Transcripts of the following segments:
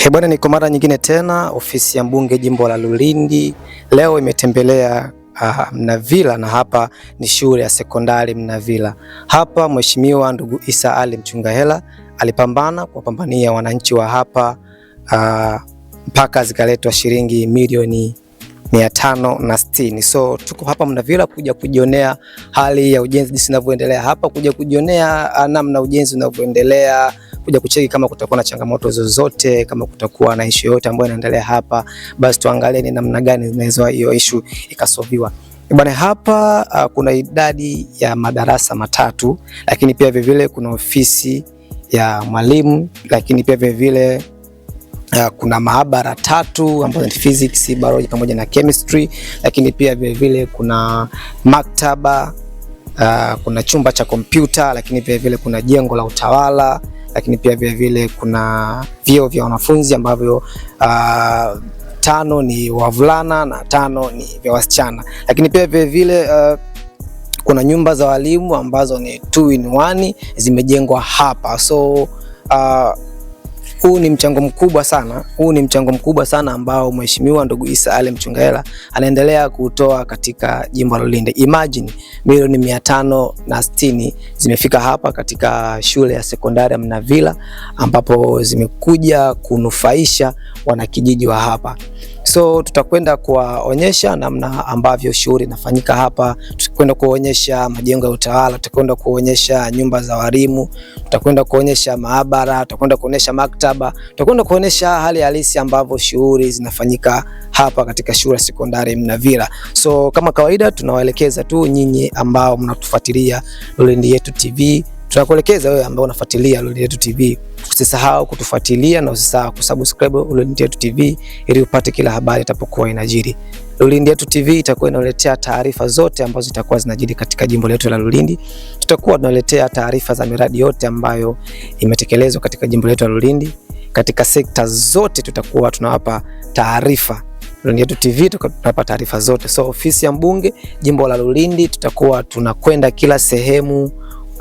Bwana, niko mara nyingine tena ofisi ya mbunge jimbo la Lulindi. Leo imetembelea Mnavila na hapa ni shule ya sekondari Mnavila. Hapa Mheshimiwa ndugu Issa Ali Mchungahela alipambana kuwapambania wananchi wa hapa mpaka zikaletwa shilingi milioni 560. So tuko hapa Mnavila kuja kujionea hali ya ujenzi jinsi inavyoendelea hapa, kuja kujionea namna ujenzi unavyoendelea, kuja kucheki kama kutakuwa na changamoto zozote, kama kutakuwa na issue yoyote ambayo inaendelea hapa, basi tuangalie ni namna gani inaweza hiyo issue ikasolviwa. Bwana, hapa kuna idadi ya madarasa matatu, lakini pia vile kuna ofisi ya mwalimu, lakini pia vile kuna maabara tatu ambazo ni physics, biology pamoja na chemistry, lakini pia vile kuna maktaba, kuna chumba cha kompyuta, lakini pia vile kuna jengo la utawala, lakini pia vile kuna vyoo vya wanafunzi ambavyo 5 ni wavulana na 5 ni vya wasichana, lakini pia vile kuna nyumba za walimu ambazo ni 2 in 1 zimejengwa hapa. So huu ni mchango mkubwa sana, ambao Mheshimiwa ndugu Issa Ali Mchungahela anaendelea kutoa katika jimbo la Lulindi. Imagine milioni 560 zimefika hapa katika shule ya sekondari Mnavila, ambapo zimekuja kunufaisha wanakijiji wa hapa. So tutakwenda kuwaonyesha namna ambavyo shughuli inafanyika hapa, tutakwenda kuonyesha majengo ya utawala, tutakwenda kuonyesha nyumba za walimu, tutakwenda kuonyesha maabara, tutakwenda kuonyesha maktaba, tutakwenda kuonyesha hali halisi ambavyo shughuli zinafanyika hapa katika shule ya sekondari Mnavila. So kama kawaida tunawaelekeza tu nyinyi ambao mnatufuatilia Lulindi Yetu TV, tunakuelekeza wewe ambao unafuatilia Lulindi Yetu TV, usisahau kutufuatilia na usisahau kusubscribe Lulindi Yetu TV ili upate kila habari itapokuwa inajiri. Lulindi Yetu TV itakuwa inaletea taarifa zote ambazo zitakuwa zinajiri katika jimbo letu la Lulindi. Tutakuwa tunaletea taarifa za miradi yote ambayo imetekelezwa katika jimbo letu la Lulindi. Katika sekta zote tutakuwa tunawapa taarifa. Lulindi Yetu TV tunapa taarifa zote. So ofisi ya mbunge jimbo la Lulindi tutakuwa tunakwenda kila sehemu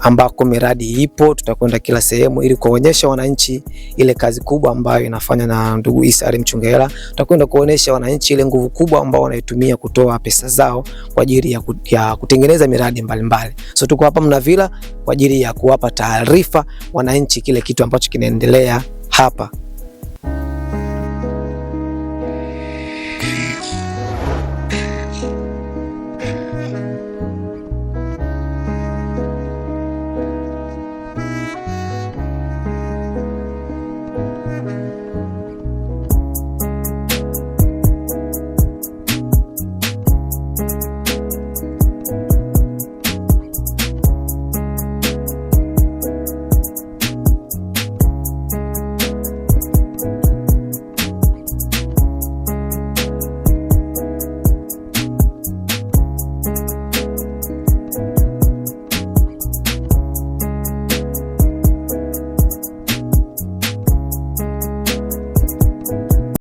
ambako miradi ipo, tutakwenda kila sehemu ili kuonyesha wananchi ile kazi kubwa ambayo inafanya na ndugu Issa Ali Mchungahela. Tutakwenda kuonyesha wananchi ile nguvu kubwa ambao wanaitumia kutoa pesa zao kwa ajili ya kutengeneza miradi mbalimbali. So tuko hapa Mnavila kwa ajili ya kuwapa taarifa wananchi kile kitu ambacho kinaendelea hapa.